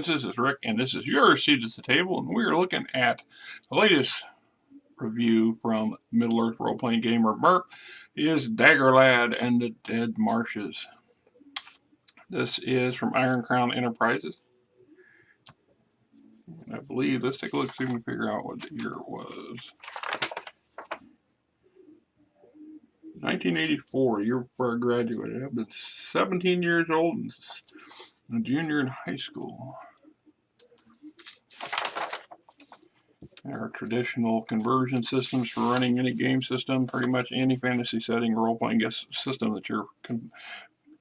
friends, this is Rick, and this is your seat at the table, and we're looking at the latest review from Middle-earth role-playing gamer Merc is Dagorlad and the Dead Marshes. This is from Iron Crown Enterprises. And I believe, let's take a look, see if we can figure out what the year was. 1984, year before I graduated. I've been 17 years old and a junior in high school. Our traditional conversion systems for running any game system, pretty much any fantasy setting role-playing system that you're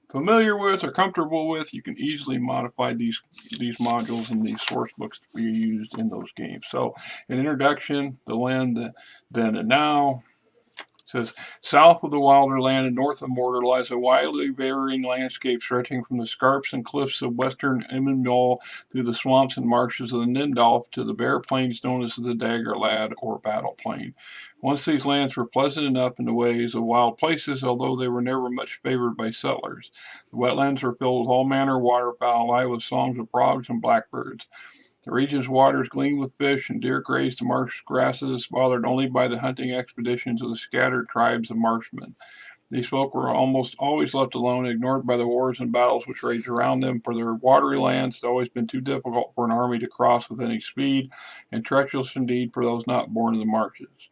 familiar with or comfortable with, you can easily modify these modules and these source books to be used in those games. So, an introduction, the land, the then and now. It says, south of the Wilderland and north of Mordor lies a widely varying landscape stretching from the scarps and cliffs of western Emyn Muil through the swamps and marshes of the Nindalf to the bare plains known as the Dagorlad or Battle Plain. Once these lands were pleasant enough in the ways of wild places, although they were never much favored by settlers. The wetlands were filled with all manner of waterfowl, alive with songs of frogs and blackbirds. The region's waters gleamed with fish, and deer grazed the marsh grasses, bothered only by the hunting expeditions of the scattered tribes of marshmen. These folk were almost always left alone, ignored by the wars and battles which raged around them, for their watery lands had always been too difficult for an army to cross with any speed, and treacherous indeed for those not born in the marshes.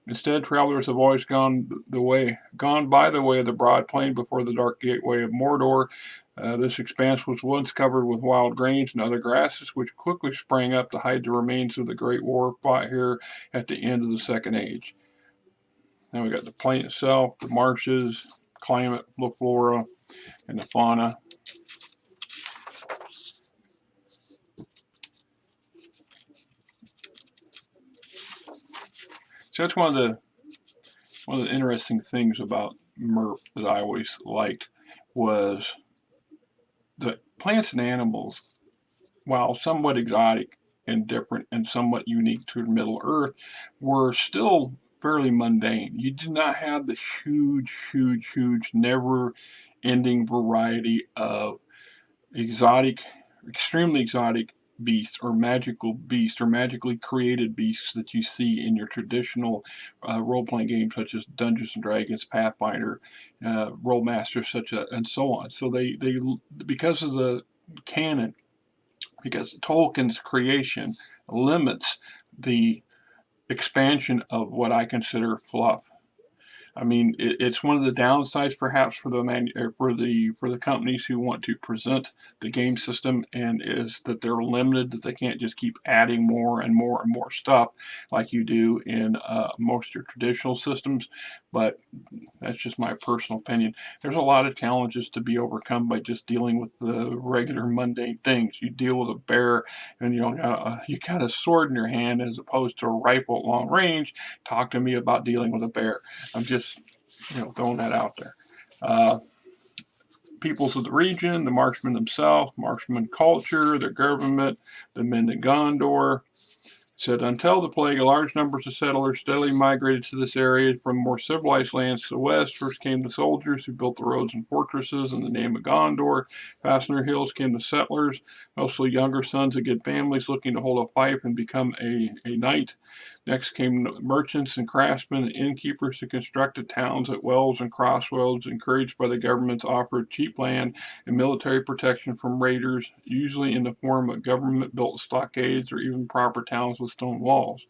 Instead, travelers have always gone by the way of the broad plain before the dark gateway of Mordor. This expanse was once covered with wild grains and other grasses, which quickly sprang up to hide the remains of the great war fought here at the end of the Second Age. Then we got the plain itself, the marshes, climate, the flora, and the fauna. So that's one of the interesting things about MERP that I always liked was the plants and animals, while somewhat exotic and different and somewhat unique to Middle Earth, were still fairly mundane. You did not have the huge, never-ending variety of exotic, extremely exotic beasts or magical beasts or magically created beasts that you see in your traditional role-playing games such as Dungeons and Dragons, Pathfinder, Rollmasters, and so on. So they because of the canon, because Tolkien's creation limits the expansion of what I consider fluff. I mean, it's one of the downsides, perhaps, for the companies who want to present the game system, and is that they're limited, that they can't just keep adding more and more and more stuff like you do in most of your traditional systems. But that's just my personal opinion. There's a lot of challenges to be overcome by just dealing with the regular mundane things. You deal with a bear, and you got a sword in your hand as opposed to a rifle at long range. Talk to me about dealing with a bear. I'm just throwing that out there. Peoples of the region, the Marshmen themselves, Marshman culture, their government, the men in Gondor. Said, until the plague, large numbers of settlers steadily migrated to this area from more civilized lands to the west. First came the soldiers who built the roads and fortresses in the name of Gondor. Past their hills came the settlers, mostly younger sons of good families looking to hold a fife and become a knight. Next came merchants and craftsmen and innkeepers who constructed towns at wells and crossroads, encouraged by the government's offer of cheap land and military protection from raiders, usually in the form of government-built stockades or even proper towns with stone walls.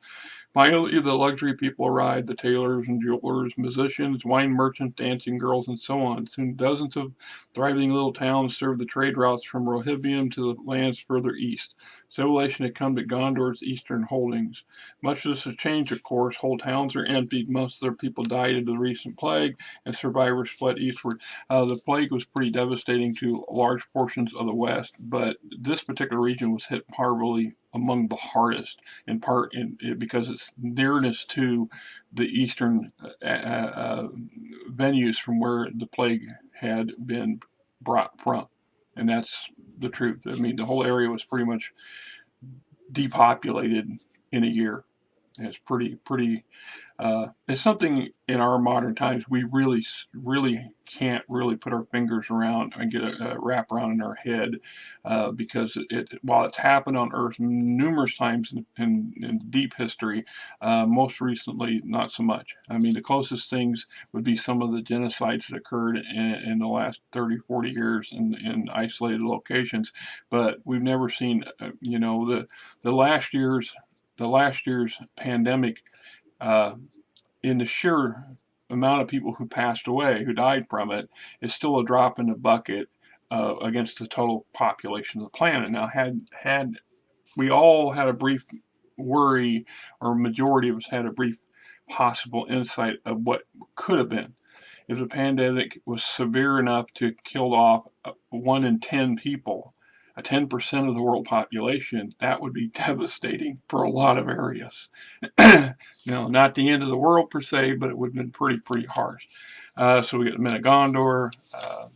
Finally, the luxury people arrived, the tailors and jewelers, musicians, wine merchants, dancing girls, and so on. Soon dozens of thriving little towns served the trade routes from Rohirrim to the lands further east. Civilization had come to Gondor's eastern holdings. Much of this has changed, of course. Whole towns are emptied. Most of their people died of the recent plague, and survivors fled eastward. The plague was pretty devastating to large portions of the west, but this particular region was hit horribly among the hardest, in part because its nearness to the eastern venues from where the plague had been brought from. And that's the truth. I mean, the whole area was pretty much depopulated in a year. And it's pretty it's something in our modern times we really can't really put our fingers around and get a wrap around in our head, because while it's happened on Earth numerous times in deep history, most recently not so much. I mean, the closest things would be some of the genocides that occurred in the last 30, 40 years in isolated locations, but we've never seen, the last year's pandemic, uh, in the sheer amount of people who passed away, who died from it, is still a drop in the bucket against the total population of the planet. Now, had we all had a brief worry, or majority of us had a brief possible insight of what could have been, if the pandemic was severe enough to kill off 1 in 10 people, 10% of the world population, that would be devastating for a lot of areas. Not the end of the world per se, but it would have been pretty harsh. So we got the men of Gondor,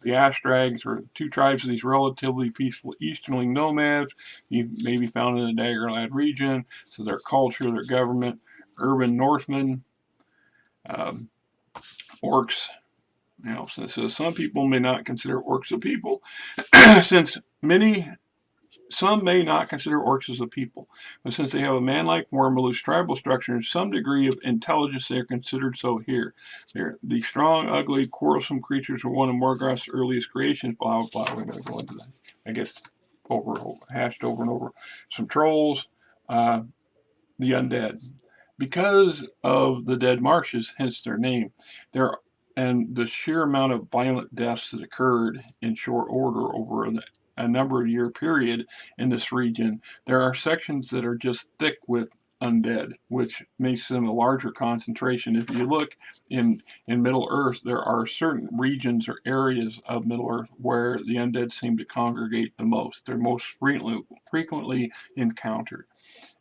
the Ashtrags, or two tribes of these relatively peaceful easterly nomads. You may be found in the Dagorlad region. So their culture, their government, urban Northmen, um, Orcs. So some people may not consider orcs a people, since some may not consider orcs as a people, but since they have a man-like form, a loose tribal structure, and some degree of intelligence, they are considered so here. They're the strong, ugly, quarrelsome creatures were one of Morgoth's earliest creations. Blah blah. We're going to go into that. I guess hashed over and over. Some trolls, the undead, because of the dead marshes, hence their name. There and the sheer amount of violent deaths that occurred in short order over a number of year period in this region, there are sections that are just thick with undead, which makes them a larger concentration. If you look in Middle Earth, there are certain regions or areas of Middle Earth where the undead seem to congregate the most. They're most frequently encountered.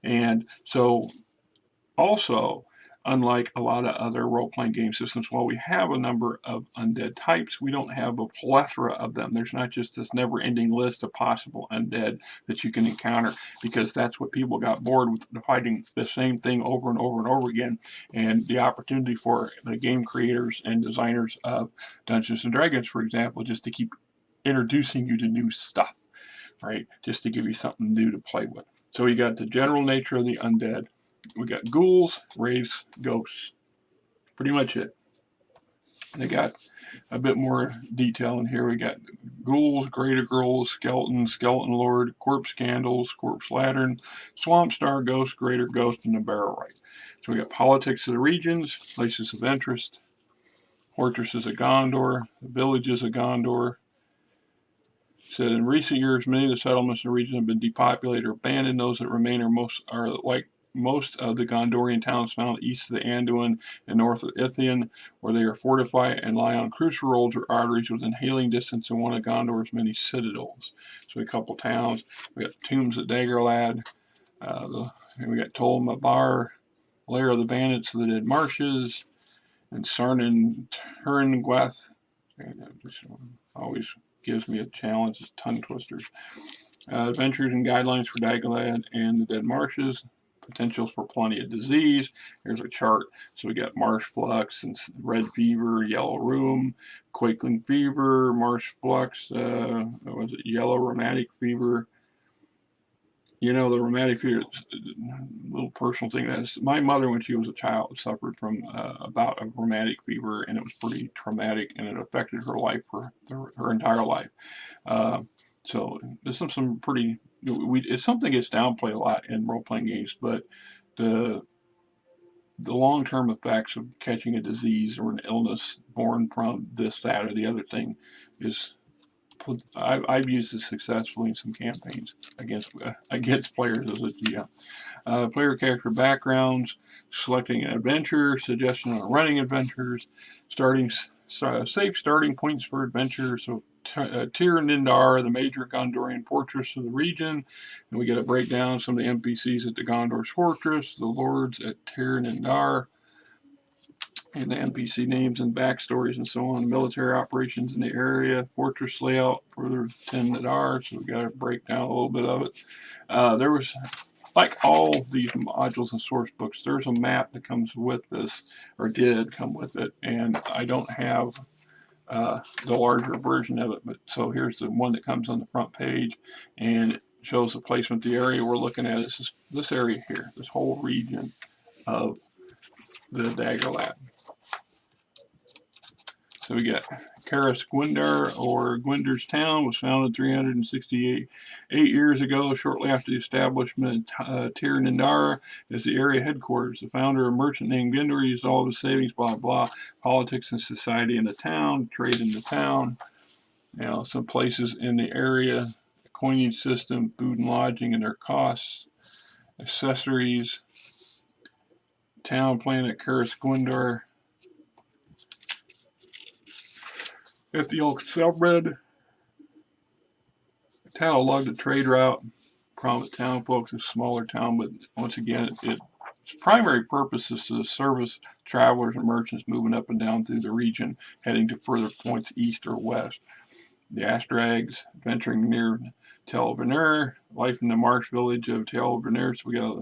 And so also, unlike a lot of other role-playing game systems, while we have a number of undead types, we don't have a plethora of them. There's not just this never-ending list of possible undead that you can encounter, because that's what people got bored with, fighting the same thing over and over and over again. And the opportunity for the game creators and designers of Dungeons and Dragons, for example, just to keep introducing you to new stuff, right? Just to give you something new to play with. So you got the general nature of the undead. We got ghouls, wraiths, ghosts. Pretty much it. They got a bit more detail in here. We got ghouls, greater ghouls, skeletons, skeleton lord, corpse candles, corpse lantern, swamp star ghost, greater ghost, and the barrow right. So we got politics of the regions, places of interest, fortresses of Gondor, the villages of Gondor. Said in recent years, many of the settlements in the region have been depopulated or abandoned. Those that remain are like most of the Gondorian towns found east of the Anduin and north of Ithilien, where they are fortified and lie on crucial roads or arteries within hailing distance of one of Gondor's many citadels. So a couple towns. We got tombs at Dagorlad. We got Tol Mabar, lair of the bandits of the dead marshes, and Sarn Turngweth. Always gives me a challenge. It's tongue twisters. Adventures and guidelines for Dagorlad and the Dead Marshes. Potentials for plenty of disease. Here's a chart. So we got marsh flux and red fever, yellow rheum, quaking fever, marsh flux. Was it yellow rheumatic fever? The rheumatic fever, little personal thing. My mother, when she was a child, suffered from a bout of rheumatic fever, and it was pretty traumatic, and it affected her life for her entire life. So this is some pretty. It's something that gets downplayed a lot in role-playing games, but the long-term effects of catching a disease or an illness born from this, that, or the other thing is. I've used this successfully in some campaigns against players as a GM. Player character backgrounds, selecting an adventure, suggestion on running adventures, safe starting points for adventure. So Tir Nindar, the major Gondorian fortress of the region, and we get a breakdown of some of the NPCs at the Gondor's fortress, the lords at Tir Nindar, and the NPC names and backstories and so on, military operations in the area, fortress layout for the 10 that are, so we got to break down a little bit of it. There was like all these modules and source books, there's a map that comes with this, or did come with it, and I don't have the larger version of it. But so here's the one that comes on the front page, and it shows the placement. The area we're looking at is this area here, this whole region of the Dagorlad. So we got Caras Gwindar, or Gwindar's Town, was founded 368 years ago, shortly after the establishment of Tir Nindar as the area headquarters. The founder, a merchant named Gondor, used all of his savings, blah, blah, politics and society in the town, trade in the town, some places in the area, coinage system, food and lodging and their costs, accessories, town plan at Caras Gwindar. If the old Selbred, town along the trade route, prominent town folks, a smaller town, but once again, its primary purpose is to service travelers and merchants moving up and down through the region, heading to further points east or west. The Ashdrags, venturing near Tel Venir, life in the marsh village of Tel Venir. So we got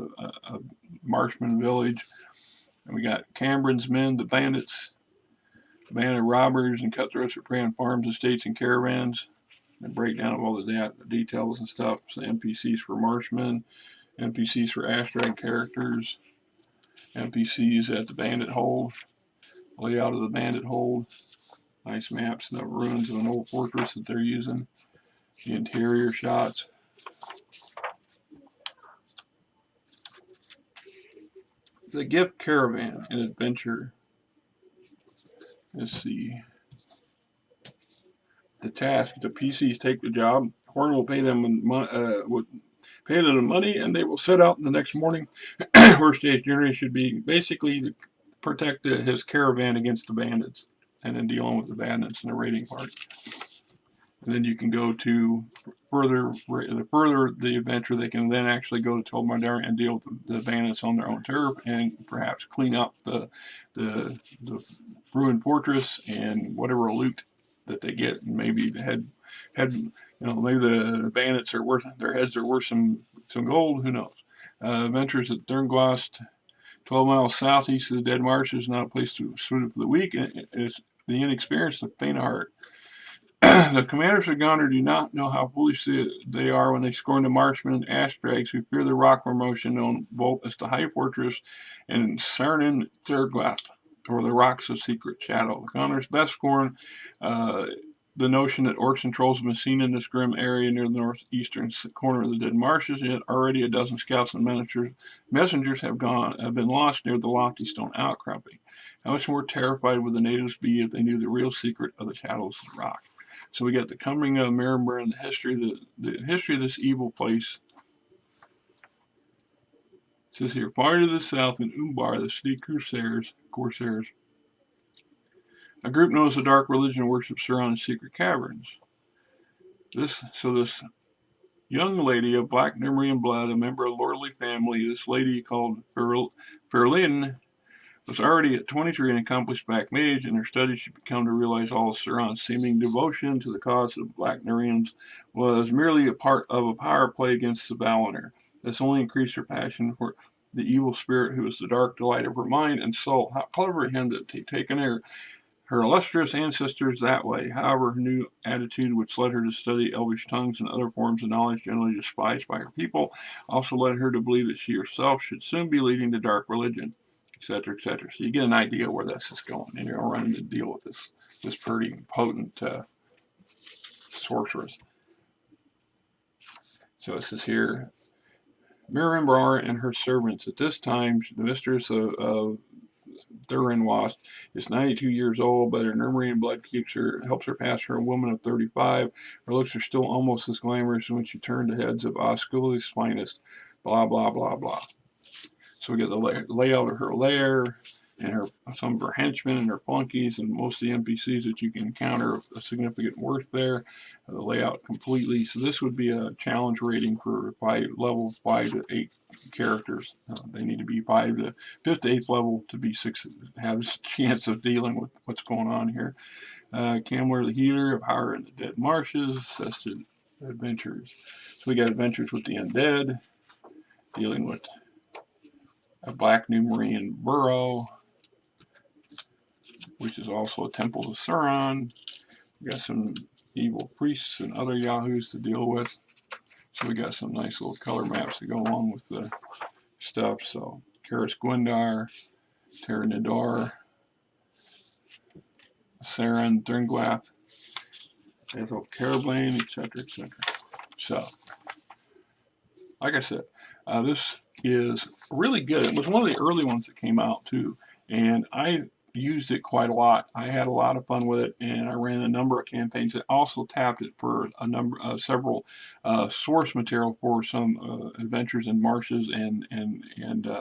a marshman village. And we got Cambrin's men, the bandits, the band of robbers and cutthroats that prey on farms, estates, and caravans. And breakdown of all the details and stuff. So NPCs for marshmen, NPCs for Ashdrag characters, NPCs at the bandit hold, layout of the bandit hold, nice maps and the ruins of an old fortress that they're using, the interior shots. The gift caravan and adventure. Let's see. The task: the PCs take the job. Horn will pay them the money, and they will set out the next morning. First day's journey should be basically to protect his caravan against the bandits, and then dealing with the bandits in the raiding part. And then you can go to further the adventure. They can then actually go to Tel Mordor and deal with the bandits on their own turf, and perhaps clean up the ruined fortress and whatever loot that they get, and maybe maybe the bandits are worth, their heads are worth some gold. Who knows? Adventures at Dernglast, 12 miles southeast of the Dead Marshes, not a place to suited for the weak. It's the inexperienced, the faint of heart. The commanders of Gondor do not know how foolish they are when they scorn the marshmen and ashdrags who fear the rock formation known both as the High Fortress and Sarnin Thurglath, or the Rocks of Secret Shadow. The Gondor's best scorn the notion that orcs and trolls have been seen in this grim area near the northeastern corner of the Dead Marshes, yet already a dozen scouts and messengers have been lost near the lofty stone outcropping. How much more terrified would the natives be if they knew the real secret of the shadows of the rock? So we got the coming of Miruimor and the history of this evil place. It says here, far to the south in Umbar, the city corsairs. A group known as the Dark Religion worships surrounding secret caverns. This young lady of black Nimrian blood, a member of a lordly family, this lady called Ferlin, was already at 23 an accomplished black mage. In her studies, she became to realize all of Sauron's seeming devotion to the cause of black Nurians was merely a part of a power play against the Valinor. This only increased her passion for the evil spirit who was the dark delight of her mind and soul. How clever of him to have taken her illustrious ancestors that way. However, her new attitude, which led her to study Elvish tongues and other forms of knowledge generally despised by her people, also led her to believe that she herself should soon be leading the dark religion, etc., etc. So you get an idea where this is going, and you're running to deal with this pretty potent sorceress. So it says here, Miruimor and her servants. At this time, the mistress of Thurin Wast is 92 years old, but her Nurmurian blood helps her pass for a woman of 35. Her looks are still almost as glamorous when she turned the heads of Osculi's finest. Blah, blah, blah, blah. So we get the layout of her lair, and some of her henchmen and her flunkies, and most of the NPCs that you can encounter of significant worth there. The layout completely. So this would be a challenge rating for level 5 to 8 characters. They need to be 5 to 8th level to be have a chance of dealing with what's going on here. Camler the Healer of Power in the Dead Marshes. That's adventures. So we got adventures with the undead. dealing with a black Numerian burrow, which is also a temple to Sauron. We got some evil priests and other yahoos to deal with. So we got some nice little color maps to go along with the stuff. So Karis Gwendar, Terra Nidor, Saren, Thurnglath, Ethel Carablane, etc., etc. So, like I said, this is really good. It was one of the early ones that came out too, and I used it quite a lot. I had a lot of fun with it, and I ran a number of campaigns. I also tapped it for several source material for some adventures in marshes and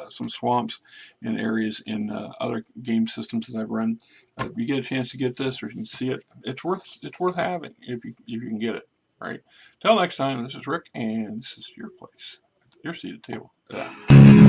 some swamps and areas in other game systems that I've run. If you get a chance to get this or you can see it, it's worth having if you can get it. Right. Till next time, this is Rick, and this is your place, your seat at the table.